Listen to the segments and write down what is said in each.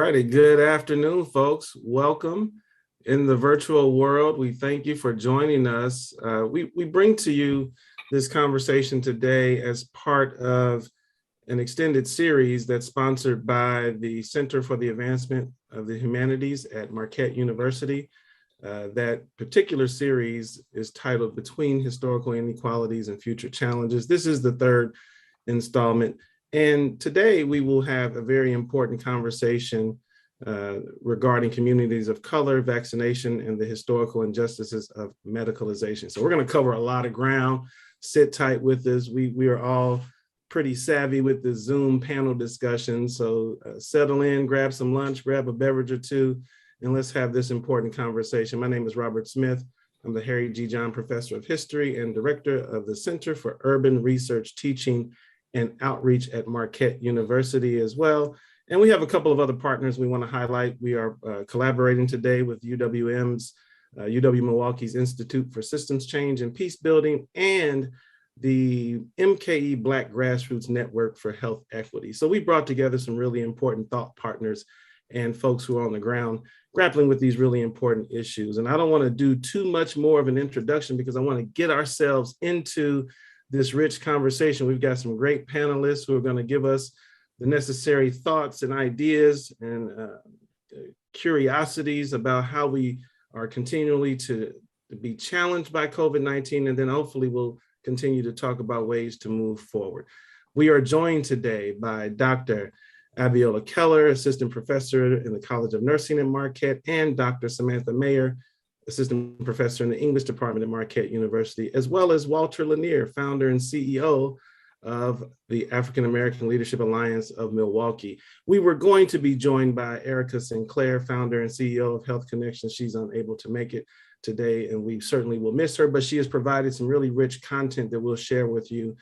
righty. Good afternoon, folks. Welcome in the virtual world. We thank you for joining us. We bring to you this conversation today as part of an extended series that's sponsored by the Center for the Advancement of the Humanities at Marquette University. That particular series is titled Between Historical Inequalities and Future Challenges. This is the third installment. And today we will have a very important conversation regarding communities of color, vaccination, and the historical injustices of medicalization. So we're going to cover a lot of ground. Sit tight with us. We are all pretty savvy with the Zoom panel discussion. So settle in, grab some lunch, grab a beverage or two, and let's have this important conversation. My name is Robert Smith. I'm the Harry G. John Professor of History and Director of the Center for Urban Research Teaching and Outreach at Marquette University as well. And we have a couple of other partners we want to highlight. We are collaborating today with UW-Milwaukee's Institute for Systems Change and Peace Building and the MKE Black Grassroots Network for Health Equity. So we brought together some really important thought partners and folks who are on the ground grappling with these really important issues. And I don't want to do too much more of an introduction because I want to get ourselves into this rich conversation. We've got some great panelists who are going to give us the necessary thoughts and ideas and curiosities about how we are continually to be challenged by COVID-19, and then hopefully we'll continue to talk about ways to move forward. We are joined today by Dr. Abiola Keller, Assistant Professor in the College of Nursing at Marquette, and Dr. Samantha Mayer, Assistant Professor in the English Department at Marquette University, as well as Walter Lanier, Founder and CEO of the African American Leadership Alliance of Milwaukee. We were going to be joined by Erica Sinclair, Founder and CEO of Health Connections. She's unable to make it today, and we certainly will miss her, but she has provided some really rich content that we'll share with you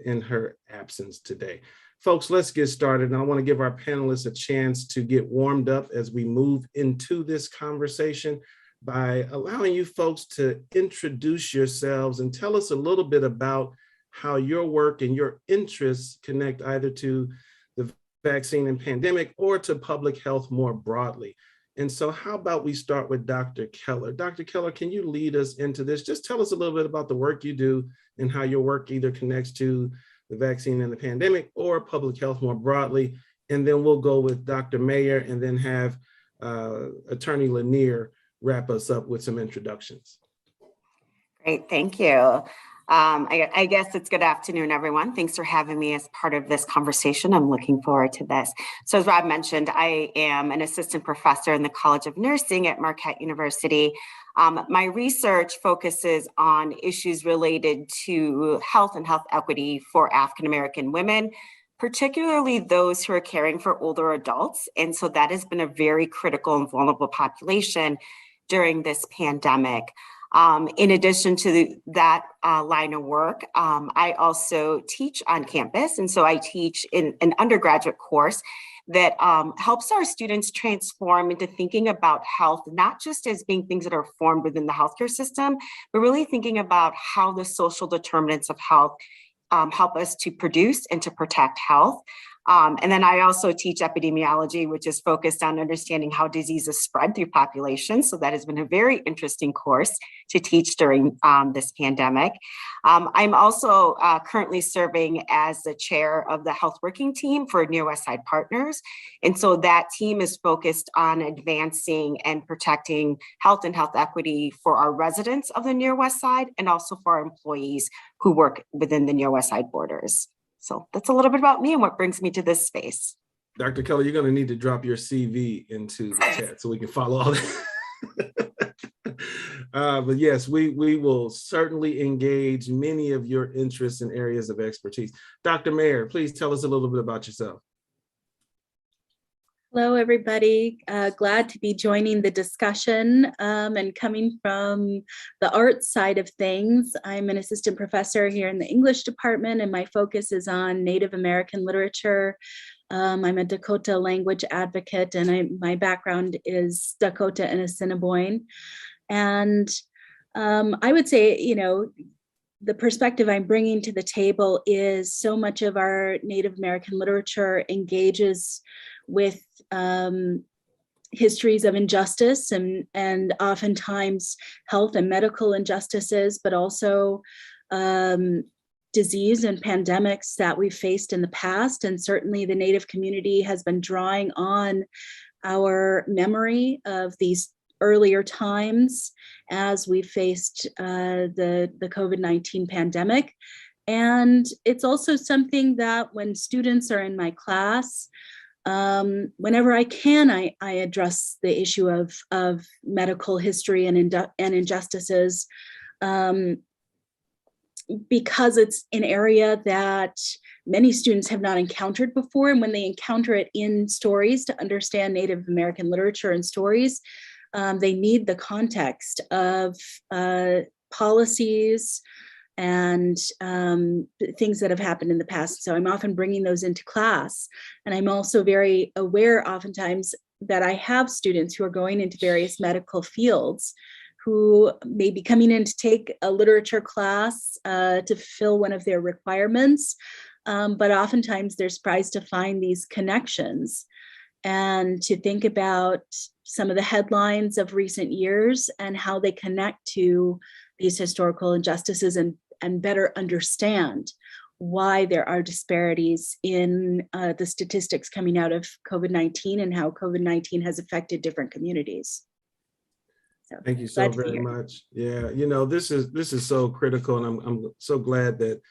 in her absence today. Folks, let's get started. And I want to give our panelists a chance to get warmed up as we move into this conversation by allowing you folks to introduce yourselves and tell us a little bit about how your work and your interests connect either to the vaccine and pandemic or to public health more broadly. And so how about we start with Dr. Keller. Dr. Keller, can you lead us into this? Just tell us a little bit about the work you do and how your work either connects to the vaccine and the pandemic or public health more broadly. And then we'll go with Dr. Mayer and then have Attorney Lanier wrap us up with some introductions. Great, thank you. I guess it's good afternoon, everyone. Thanks for having me as part of this conversation. I'm looking forward to this. So as Rob mentioned, I am an assistant professor in the College of Nursing at Marquette University. My research focuses on issues related to health and health equity for African American women, particularly those who are caring for older adults. And so that has been a very critical and vulnerable population during this pandemic. In addition to that line of work, I also teach on campus. And so I teach in an undergraduate course that helps our students transform into thinking about health, not just as being things that are formed within the healthcare system, but really thinking about how the social determinants of health help us to produce and to protect health. And then I also teach epidemiology, which is focused on understanding how diseases spread through populations. So that has been a very interesting course to teach during this pandemic. I'm also currently serving as the chair of the health working team for Near West Side Partners. And so that team is focused on advancing and protecting health and health equity for our residents of the Near West Side and also for our employees who work within the Near West Side borders. So that's a little bit about me and what brings me to this space. Dr. Keller, you're going to need to drop your CV into the chat so we can follow all that. But yes, we will certainly engage many of your interests and areas of expertise. Dr. Mayer, please tell us a little bit about yourself. Hello, everybody. Glad to be joining the discussion and coming from the arts side of things. I'm an assistant professor here in the English department, and my focus is on Native American literature. I'm a Dakota language advocate, and my background is Dakota and Assiniboine. And I would say, the perspective I'm bringing to the table is so much of our Native American literature engages with histories of injustice and oftentimes health and medical injustices, but also disease and pandemics that we've faced in the past. And certainly the Native community has been drawing on our memory of these earlier times as we faced the COVID-19 pandemic. And it's also something that when students are in my class, whenever I can, I address the issue of medical history and injustices, because it's an area that many students have not encountered before. And when they encounter it in stories to understand Native American literature and stories, they need the context of policies and things that have happened in the past. So I'm often bringing those into class. And I'm also very aware oftentimes that I have students who are going into various medical fields who may be coming in to take a literature class to fill one of their requirements. But oftentimes they're surprised to find these connections and to think about some of the headlines of recent years and how they connect to these historical injustices and better understand why there are disparities in the statistics coming out of COVID-19 and how COVID-19 has affected different communities. So, thank you so very much. Yeah, you know, this is so critical, and I'm so glad that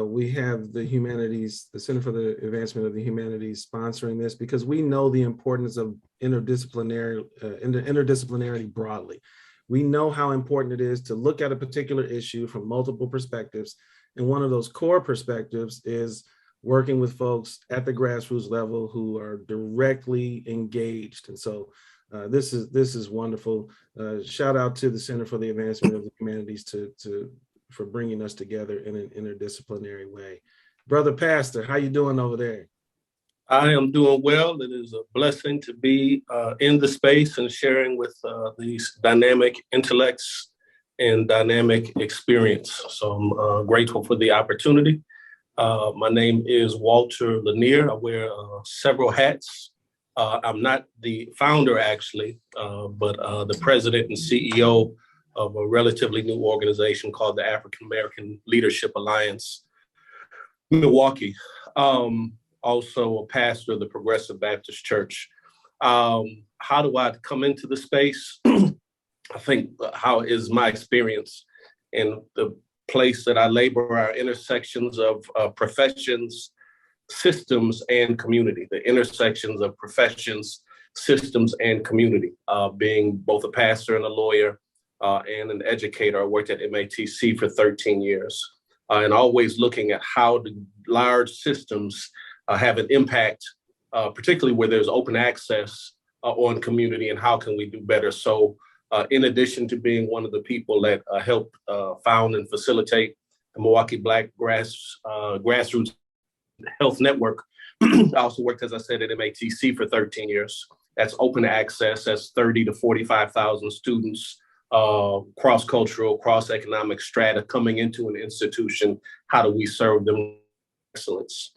we have the humanities, the Center for the Advancement of the Humanities sponsoring this, because we know the importance of interdisciplinarity broadly. We know how important it is to look at a particular issue from multiple perspectives. And one of those core perspectives is working with folks at the grassroots level who are directly engaged. And so this is wonderful. Shout out to the Center for the Advancement of the Humanities for bringing us together in an interdisciplinary way. Brother Pastor, how you doing over there? I am doing well. It is a blessing to be in the space and sharing with these dynamic intellects and dynamic experience. So I'm grateful for the opportunity. My name is Walter Lanier. I wear several hats. I'm not the founder, actually, but the president and CEO of a relatively new organization called the African American Leadership Alliance, Milwaukee. Also a pastor of the Progressive Baptist Church. How do I come into the space? I think how is my experience in the place that I labor are intersections of professions, systems, and community. The intersections of professions, systems, and community. Being both a pastor and a lawyer and an educator, I worked at MATC for 13 years. And always looking at how the large systems have an impact, particularly where there's open access on community, and how can we do better. So in addition to being one of the people that helped found and facilitate the Milwaukee Black Grassroots Health Network, I also worked, as I said, at MATC for 13 years. That's open access. That's 30 to 45,000 students, cross-cultural, cross-economic strata coming into an institution. How do we serve them with excellence?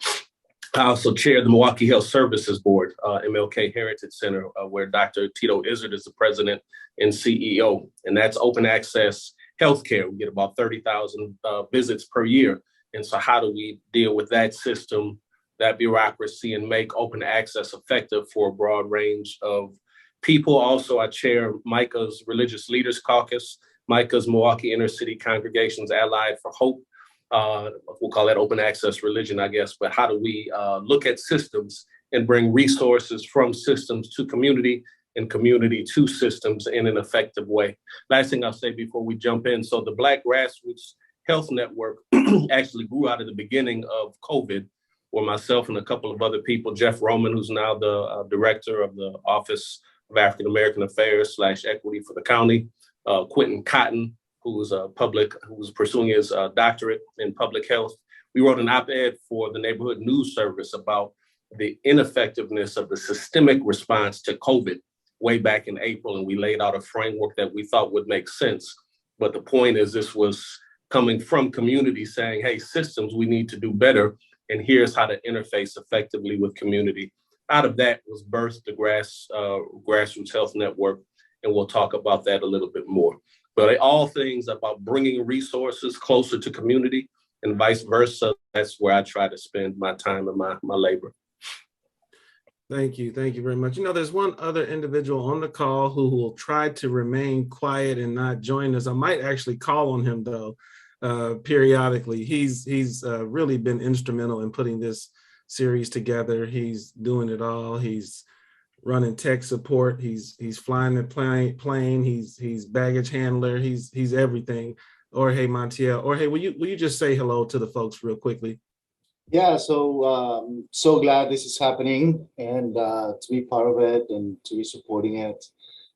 I also chair the Milwaukee Health Services Board, MLK Heritage Center, where Dr. Tito Izzard is the president and CEO. And that's open access healthcare. We get about 30,000 visits per year. And so how do we deal with that system, that bureaucracy, and make open access effective for a broad range of people? Also, I chair MICA's Religious Leaders Caucus, MICA's Milwaukee Inner City Congregations Allied for Hope. We'll call that open access religion, I guess. But how do we look at systems and bring resources from systems to community and community to systems in an effective way? Last thing I'll say before we jump in. So the Black Grassroots Health Network actually grew out of the beginning of COVID, where myself and a couple of other people, Jeff Roman, who's now the director of the Office of African American Affairs / Equity for the county, Quentin Cotton, who was pursuing his doctorate in public health. We wrote an op-ed for the Neighborhood News Service about the ineffectiveness of the systemic response to COVID way back in April, and we laid out a framework that we thought would make sense. But the point is, this was coming from community saying, hey, systems, we need to do better, and here's how to interface effectively with community. out of that was birthed the Grassroots Health Network, and we'll talk about that a little bit more. But all things about bringing resources closer to community and vice versa, that's where I try to spend my time and my labor. Thank you. Thank you very much. There's one other individual on the call who will try to remain quiet and not join us. I might actually call on him, though, periodically. He's really been instrumental in putting this series together. He's doing it all. He's running tech support. He's flying the plane. He's baggage handler. He's everything. Jorge Montiel. Jorge, will you just say hello to the folks real quickly? Yeah, so glad this is happening and to be part of it and to be supporting it.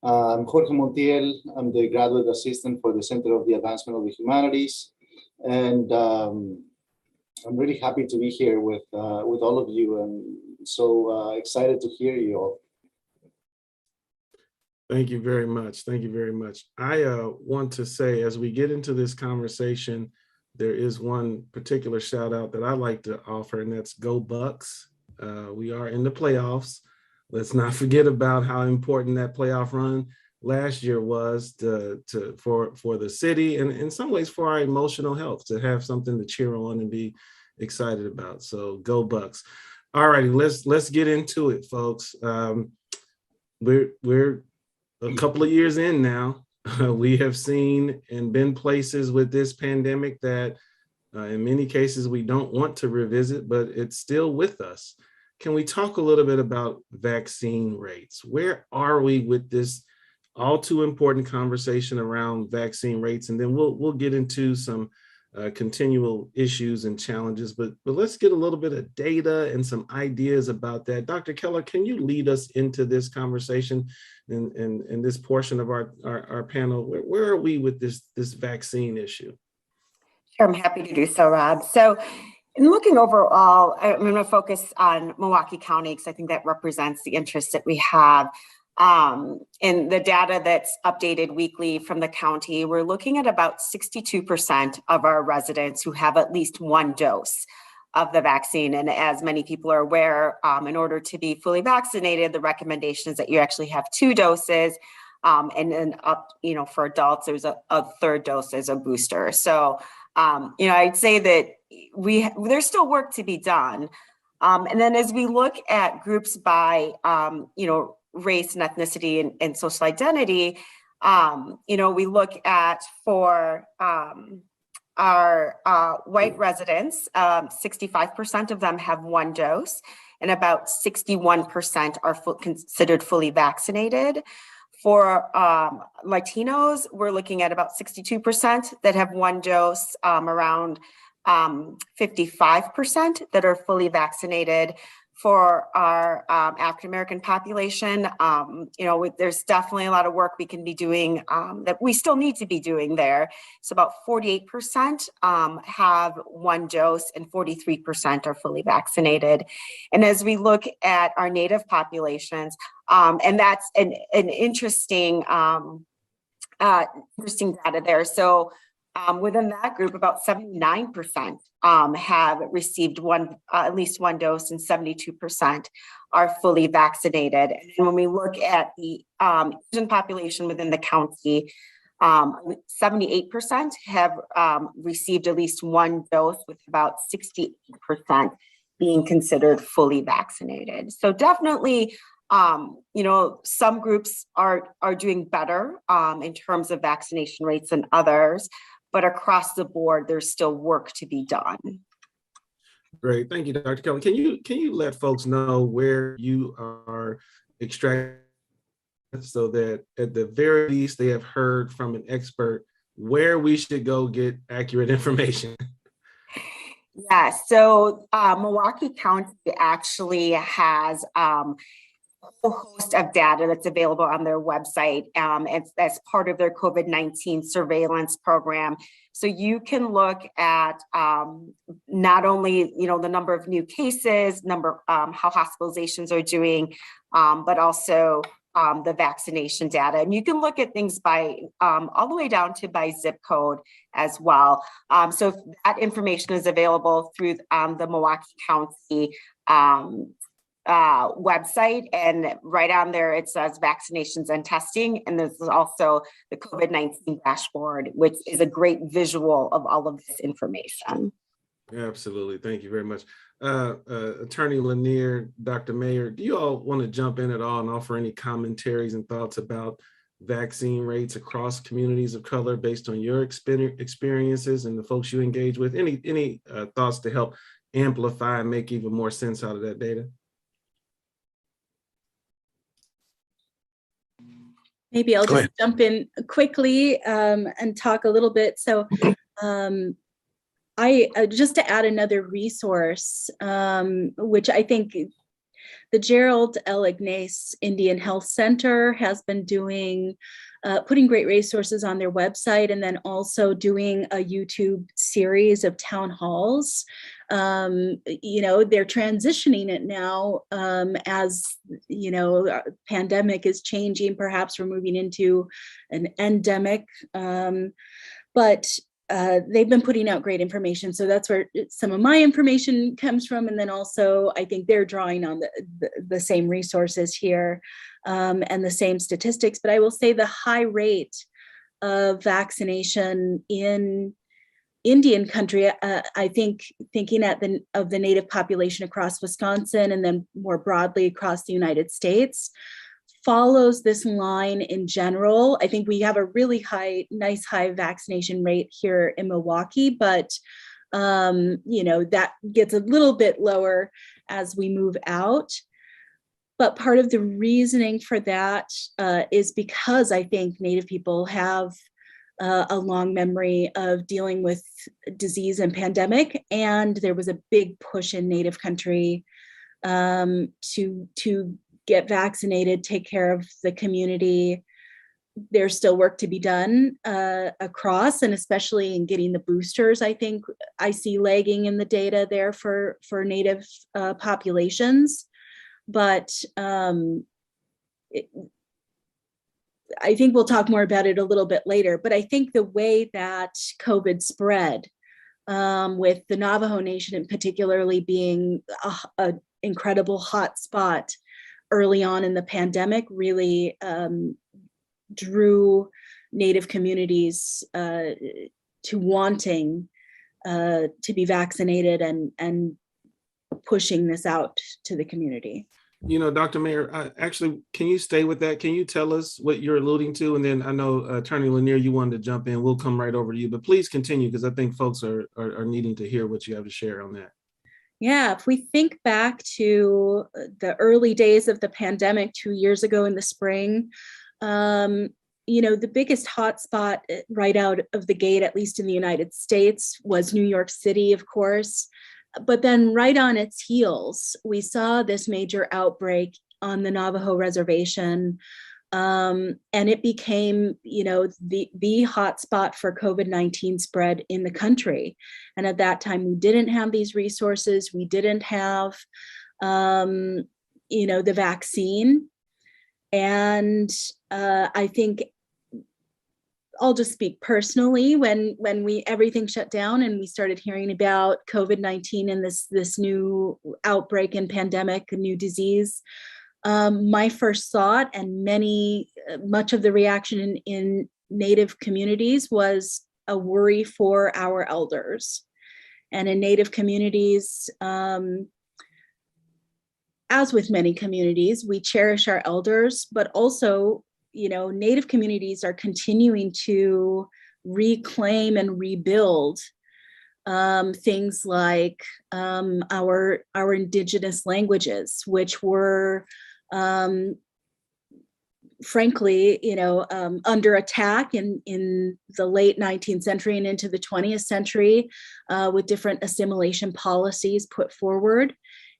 I'm Jorge Montiel. I'm the graduate assistant for the Center of the Advancement of the Humanities, and I'm really happy to be here with all of you, and so excited to hear you all. Thank you very much. Thank you very much. I want to say, as we get into this conversation, there is one particular shout out that I like to offer, and that's Go Bucks. We are in the playoffs. Let's not forget about how important that playoff run last year was for the city, and in some ways for our emotional health, to have something to cheer on and be excited about. So Go Bucks. All righty, let's get into it, folks. We're a couple of years in now. We have seen and been places with this pandemic that in many cases we don't want to revisit, but it's still with us. Can we talk a little bit about vaccine rates? Where are we with this all too important conversation around vaccine rates? And then we'll get into some continual issues and challenges, but let's get a little bit of data and some ideas about that. Dr. Keller, can you lead us into this conversation in this portion of our panel? Where are we with this vaccine issue? Sure, I'm happy to do so, Rob. So in looking overall, I'm going to focus on Milwaukee County because I think that represents the interest that we have. In the data that's updated weekly from the county, we're looking at about 62% of our residents who have at least one dose of the vaccine. And as many people are aware, in order to be fully vaccinated, the recommendation is that you actually have 2 doses. And then up, for adults, there's a third dose as a booster. So, I'd say that there's still work to be done. And then as we look at groups by, race and ethnicity and social identity, we look at for our white residents, 65% of them have 1 dose, and about 61% are considered fully vaccinated. For Latinos, we're looking at about 62% that have 1 dose, around 55% that are fully vaccinated. For our African-American population, there's definitely a lot of work we can be doing that we still need to be doing there. So about 48% have 1 dose and 43% are fully vaccinated. And as we look at our Native populations, and that's an interesting data there. So within that group, about 79% have received at least 1 dose, and 72% are fully vaccinated. And when we look at the Asian population within the county, 78% have received at least 1 dose, with about 68% being considered fully vaccinated. So definitely, some groups are doing better in terms of vaccination rates than others. But across the board, there's still work to be done. Great, thank you, Dr. Keller. Can you let folks know where you are extracting, so that at the very least they have heard from an expert where we should go get accurate information? Yeah, so Milwaukee County actually has a whole host of data that's available on their website as part of their COVID-19 surveillance program. So you can look at not only the number of new cases, how hospitalizations are doing, but also the vaccination data. And you can look at things by all the way down to by zip code as well. So if that information is available through the Milwaukee County website, and right on there it says vaccinations and testing, and this is also the COVID-19 dashboard, which is a great visual of all of this information. Absolutely. Thank you very much. Attorney Lanier, Dr. Mayer, do you all want to jump in at all and offer any commentaries and thoughts about vaccine rates across communities of color based on your experiences and the folks you engage with? Any thoughts to help amplify and make even more sense out of that data? Maybe I'll just jump in quickly and talk a little bit. So I just to add another resource, which I think the Gerald L. Ignace Indian Health Center has been doing, putting great resources on their website, and then also doing a YouTube series of town halls. You know, they're transitioning it now as, you know, pandemic is changing. Perhaps we're moving into an endemic, but they've been putting out great information. So that's where some of my information comes from. And then also, I think they're drawing on the same resources here and the same statistics. But I will say the high rate of vaccination in Indian country, I think thinking of the Native population across Wisconsin and then more broadly across the United States, follows this line in general. I think we have a really nice high vaccination rate here in Milwaukee, but you know, that gets a little bit lower as we move out. But part of the reasoning for that is because I think Native people have a long memory of dealing with disease and pandemic, and there was a big push in Native country to get vaccinated, take care of the community. There's still work to be done across, and especially in getting the boosters. I think I see lagging in the data there for Native populations, but I think we'll talk more about it a little bit later. But I think the way that COVID spread, with the Navajo Nation in particularly being an incredible hot spot early on in the pandemic, really drew Native communities to wanting to be vaccinated and pushing this out to the community. You know, Dr. Mayer, actually, can you stay with that? Can you tell us what you're alluding to? And then I know Attorney Lanier, you wanted to jump in. We'll come right over to you, but please continue, because I think folks are needing to hear what you have to share on that. Yeah, if we think back to the early days of the pandemic 2 years ago in the spring, you know, the biggest hotspot right out of the gate, at least in the United States, was New York City, of course. But then right on its heels, we saw this major outbreak on the Navajo reservation. And it became, you know, the hotspot for COVID-19 spread in the country. And at that time, we didn't have these resources. We didn't have, you know, the vaccine. And I think I'll just speak personally, when everything shut down and we started hearing about COVID-19 and this new outbreak and pandemic, a new disease, my first thought and much of the reaction in Native communities was a worry for our elders. And in Native communities, as with many communities, we cherish our elders, but also, you know, Native communities are continuing to reclaim and rebuild things like our indigenous languages, which were frankly, you know, under attack in the late 19th century and into the 20th century with different assimilation policies put forward.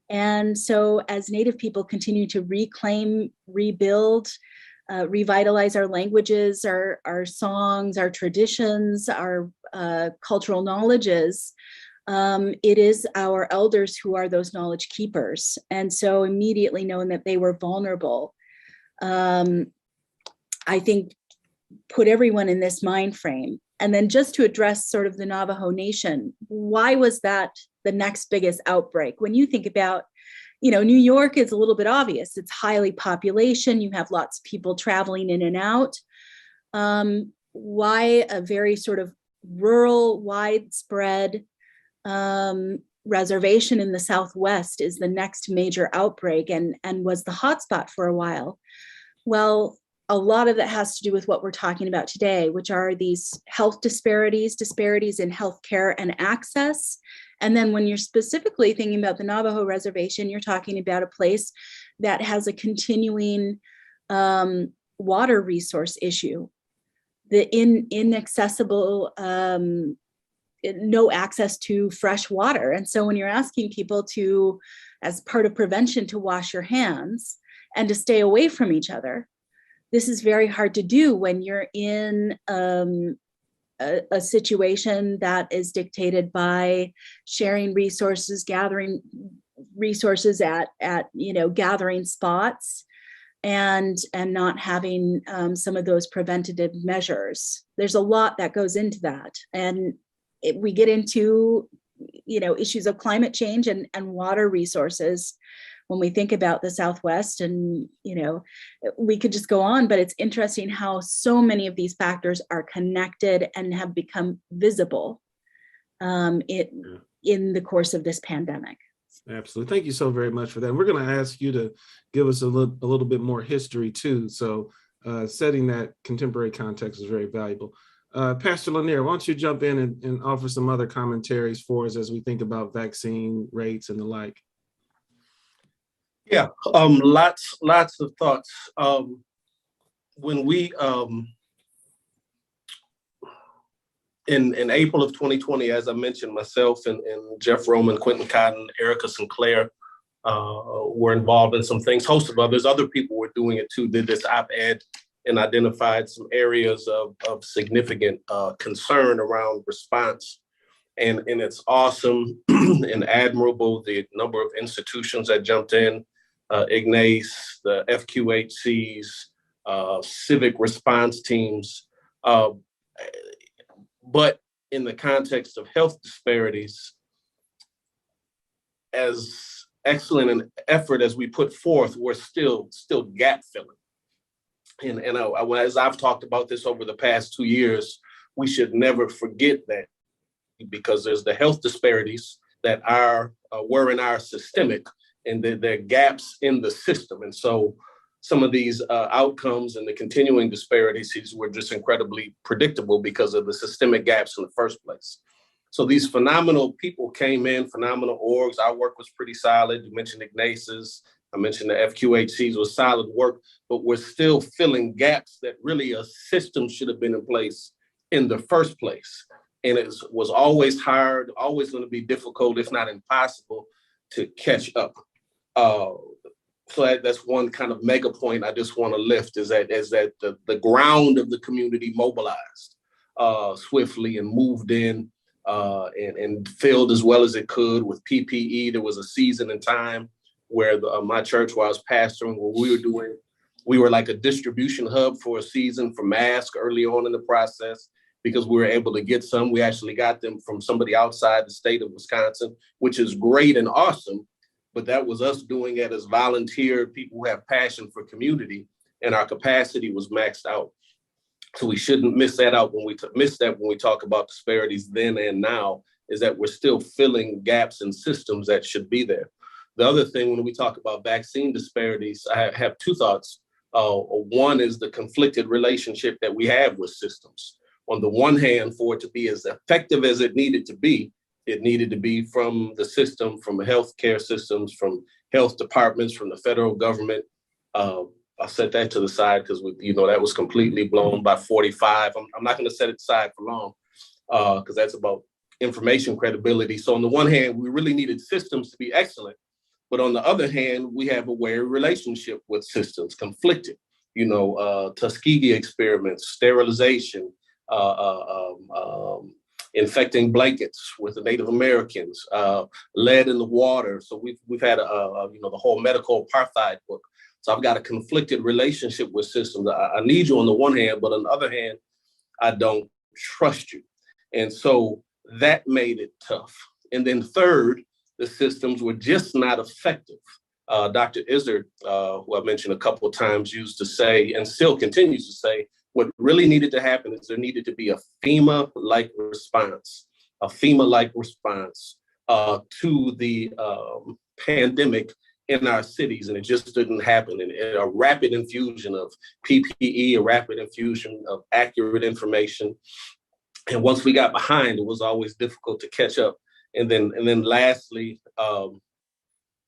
And so as Native people continue to reclaim, rebuild, revitalize our languages, our songs, our traditions, our cultural knowledges, it is our elders who are those knowledge keepers. And so immediately knowing that they were vulnerable, I think put everyone in this mind frame. And then just to address sort of the Navajo Nation, why was that the next biggest outbreak? When you think about, New York is a little bit obvious. It's highly population. You have lots of people traveling in and out. Why a very sort of rural, widespread reservation in the Southwest is the next major outbreak and was the hotspot for a while? Well, a lot of that has to do with what we're talking about today, which are these health disparities in healthcare and access. And then when you're specifically thinking about the Navajo Reservation, you're talking about a place that has a continuing water resource issue, the inaccessible, no access to fresh water. And so when you're asking people to, as part of prevention, to wash your hands and to stay away from each other, this is very hard to do when you're in a situation that is dictated by sharing resources, gathering resources at gathering spots, and not having some of those preventative measures. There's a lot that goes into that, and we get into issues of climate change and water resources when we think about the Southwest, and we could just go on, but it's interesting how so many of these factors are connected and have become visible in the course of this pandemic. Absolutely. Thank you so very much for that. And we're going to ask you to give us a little bit more history too. So setting that contemporary context is very valuable. Pastor Lanier, why don't you jump in and offer some other commentaries for us as we think about vaccine rates and the like? Yeah, lots of thoughts. When we, in April of 2020, as I mentioned, myself and Jeff Roman, Quentin Cotton, Erica Sinclair were involved in some things. Host of others, other people were doing it too, did this op-ed and identified some areas of significant concern around response. And it's awesome and admirable, the number of institutions that jumped in, IGNACE, the FQHCs, civic response teams. But in the context of health disparities, as excellent an effort as we put forth, we're still gap filling. And as I've talked about this over the past 2 years, we should never forget that, because there's the health disparities that were in our systemic, and there are gaps in the system. And so some of these outcomes and the continuing disparities were just incredibly predictable because of the systemic gaps in the first place. So these phenomenal people came in, phenomenal orgs. Our work was pretty solid. You mentioned IGNACE's, I mentioned the FQHCs was solid work, but we're still filling gaps that really a system should have been in place in the first place. And it was always hard, always going to be difficult, if not impossible, to catch up. So that's one kind of mega point I just want to lift, is that the ground of the community mobilized swiftly and moved in and filled as well as it could with PPE. There was a season and time where my church, where I was pastoring, we were like a distribution hub for a season for masks early on in the process, because we were able to get some. We actually got them from somebody outside the state of Wisconsin, which is great and awesome. But that was us doing it as volunteer people who have passion for community, and our capacity was maxed out. So we shouldn't miss that out when we talk about disparities then and now, is that we're still filling gaps in systems that should be there. The other thing, when we talk about vaccine disparities, I have two thoughts. One is the conflicted relationship that we have with systems. On the one hand, for it to be as effective as it needed to be from the system, from healthcare systems, from health departments, from the federal government. I'll set that to the side because that was completely blown by 45. I'm not going to set it aside for long because that's about information credibility. So on the one hand, we really needed systems to be excellent. But on the other hand, we have a wary relationship with systems, conflicted, Tuskegee experiments, sterilization, infecting blankets with the Native Americans, lead in the water. So we've had the whole medical apartheid book. So I've got a conflicted relationship with systems. I need you on the one hand, but on the other hand, I don't trust you. And so that made it tough. And then third, the systems were just not effective. Dr. Izzard, who I mentioned a couple of times, used to say, and still continues to say, what really needed to happen is there needed to be a FEMA-like response, to the pandemic in our cities, and it just didn't happen. And a rapid infusion of PPE, a rapid infusion of accurate information. And once we got behind, it was always difficult to catch up. And then lastly,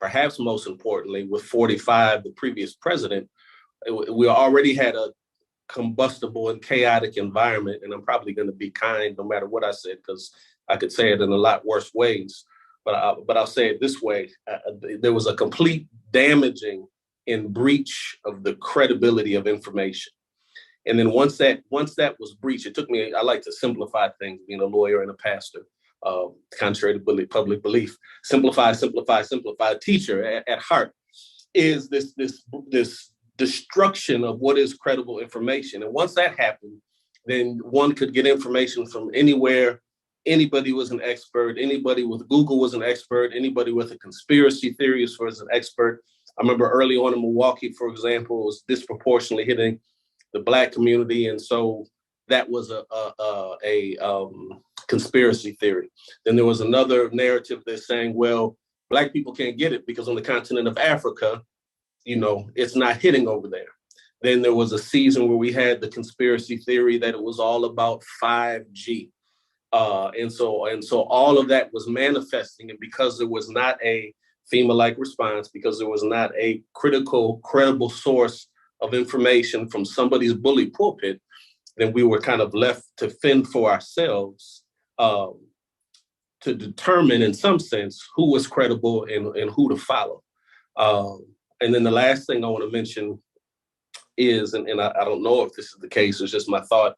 perhaps most importantly, with 45, the previous president, we already had a combustible and chaotic environment. And I'm probably going to be kind no matter what I said, because I could say it in a lot worse ways. But I'll say it this way. There was a complete damaging and breach of the credibility of information. And then once that was breached, it took me, I like to simplify things, being a lawyer and a pastor, contrary to public belief. Simplify. Teacher at heart is this destruction of what is credible information. And once that happened, then one could get information from anywhere. Anybody was an expert. Anybody with Google was an expert. Anybody with a conspiracy theory was an expert. I remember early on in Milwaukee, for example, was disproportionately hitting the Black community, and so that was a conspiracy theory. Then there was another narrative that's saying, well, Black people can't get it because on the continent of Africa, it's not hitting over there. Then there was a season where we had the conspiracy theory that it was all about 5G. And so all of that was manifesting, and because there was not a FEMA-like response, because there was not a credible source of information from somebody's bully pulpit, then we were kind of left to fend for ourselves, to determine in some sense who was credible and who to follow. And then the last thing I want to mention is, and I don't know if this is the case, it's just my thought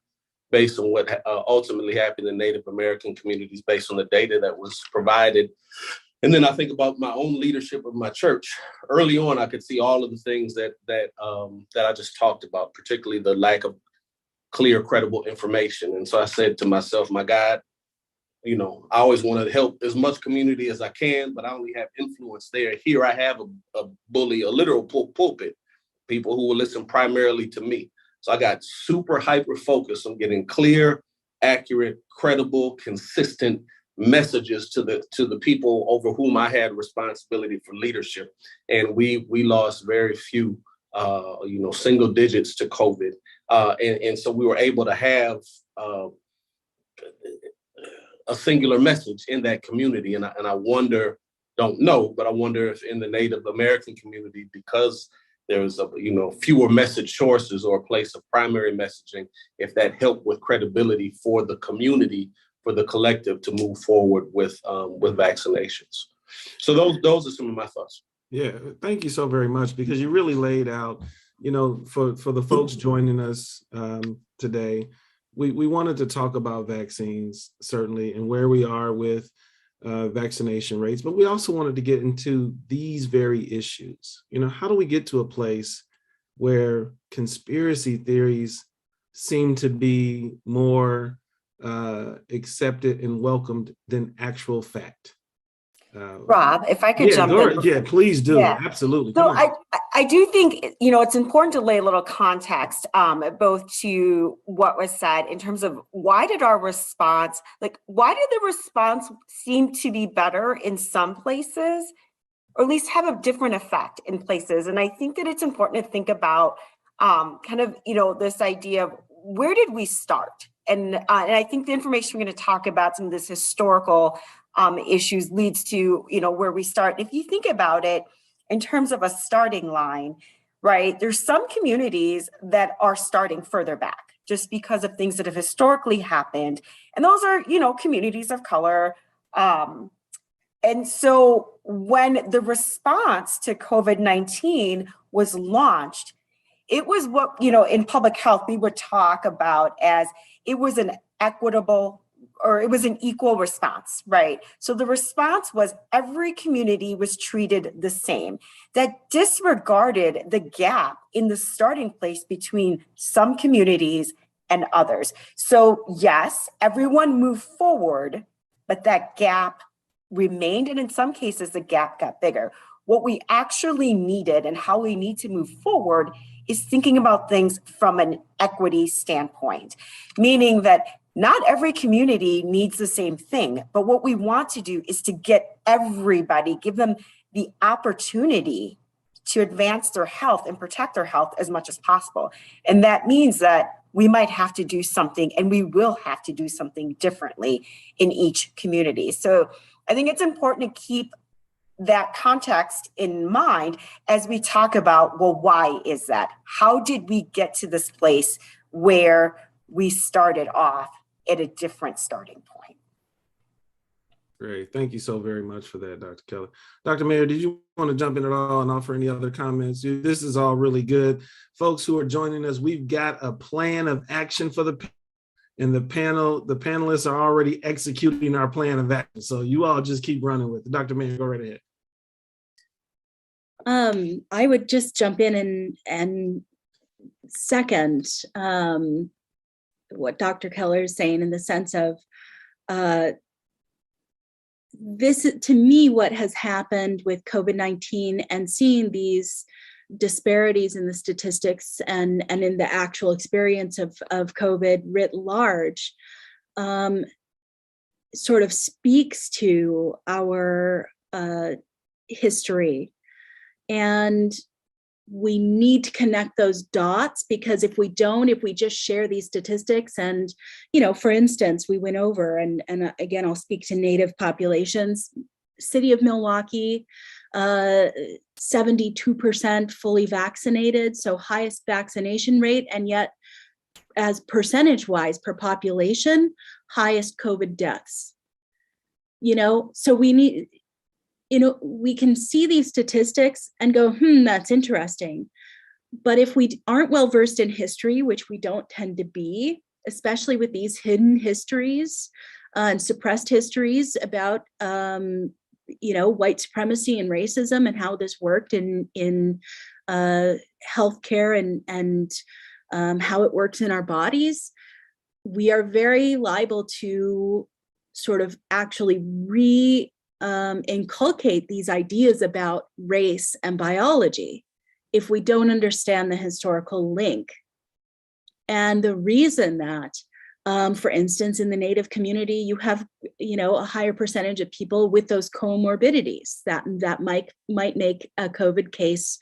based on what ultimately happened in Native American communities, based on the data that was provided. And then I think about my own leadership of my church. Early on, I could see all of the things that I just talked about, particularly the lack of clear, credible information. And so I said to myself, my God, I always want to help as much community as I can, but I only have influence there. Here I have a bully, a literal pulpit, people who will listen primarily to me. So I got super hyper focused on getting clear, accurate, credible, consistent messages to the people over whom I had responsibility for leadership. And we lost very few, single digits to COVID. And so we were able to have a singular message in that community. And I wonder, don't know, but I wonder if in the Native American community, because there's fewer message sources or a place of primary messaging, if that helped with credibility for the community, for the collective to move forward with vaccinations. So those are some of my thoughts. Yeah, thank you so very much, because you really laid out, for the folks joining us today, we wanted to talk about vaccines, certainly, and where we are with vaccination rates, but we also wanted to get into these very issues. How do we get to a place where conspiracy theories seem to be more accepted and welcomed than actual fact? Rob, if I could jump in. Yeah, please do. Yeah. Absolutely. So I do think, it's important to lay a little context, both to what was said in terms of why did the response seem to be better in some places, or at least have a different effect in places? And I think that it's important to think about this idea of where did we start? And I think the information we're going to talk about, some of this historical issues, leads to, where we start. If you think about it in terms of a starting line, right, there's some communities that are starting further back just because of things that have historically happened. And those are, communities of color. And so when the response to COVID-19 was launched, it was what, in public health, we would talk about as it was an equitable, or it was an equal response, right? So the response was every community was treated the same. That disregarded the gap in the starting place between some communities and others. So yes, everyone moved forward, but that gap remained. And in some cases, the gap got bigger. What we actually needed and how we need to move forward is thinking about things from an equity standpoint, meaning that not every community needs the same thing, but what we want to do is to get everybody, give them the opportunity to advance their health and protect their health as much as possible. And that means that we might have to do something, and we will have to do something differently in each community. So I think it's important to keep that context in mind as we talk about, well, why is that? How did we get to this place where we started off at a different starting point? Great. Thank you so very much for that, Dr. Keller. Dr. Mayer, did you want to jump in at all and offer any other comments? This is all really good. Folks who are joining us, we've got a plan of action for the panelists are already executing our plan of action. So you all just keep running with it. Dr. Mayer, go right ahead. I would just jump in and second what Dr. Keller is saying, in the sense of this, to me, what has happened with COVID-19 and seeing these disparities in the statistics and in the actual experience of COVID writ large, sort of speaks to our history. And we need to connect those dots, because if we don't, if we just share these statistics and, for instance, we went over and again, I'll speak to Native populations, city of Milwaukee, 72% fully vaccinated, so highest vaccination rate, and yet as percentage wise per population, highest COVID deaths. So we need, we can see these statistics and go, that's interesting. But if we aren't well versed in history, which we don't tend to be, especially with these hidden histories and suppressed histories about, white supremacy and racism and how this worked in healthcare and how it works in our bodies, we are very liable to sort of actually inculcate these ideas about race and biology if we don't understand the historical link. And the reason that, for instance, in the Native community, you have, a higher percentage of people with those comorbidities that might make a COVID case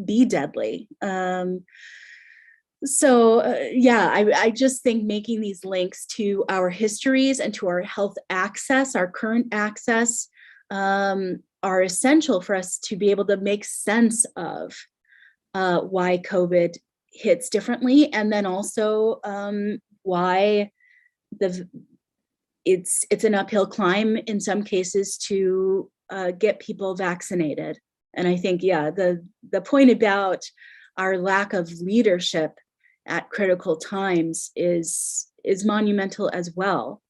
be deadly. I just think making these links to our histories and to our health access, our current access, are essential for us to be able to make sense of why COVID hits differently, and then also why it's an uphill climb in some cases to get people vaccinated. And I think, the point about our lack of leadership at critical times is monumental as well.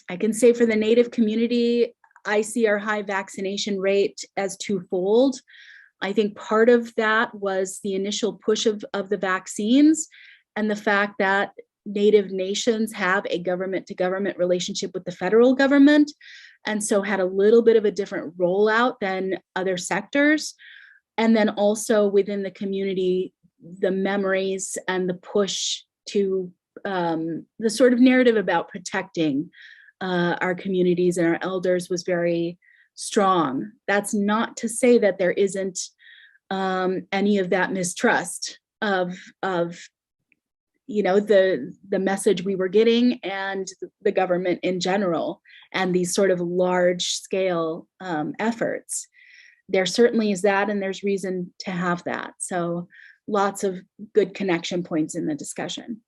I can say for the Native community, I see our high vaccination rate as twofold. I think part of that was the initial push of the vaccines and the fact that Native nations have a government-to-government relationship with the federal government, and so had a little bit of a different rollout than other sectors. And then also within the community, the memories and the push to the sort of narrative about protecting our communities and our elders was very strong. That's not to say that there isn't any of that mistrust of the message we were getting and the government in general, and these sort of large scale efforts. There certainly is that, and there's reason to have that. So lots of good connection points in the discussion.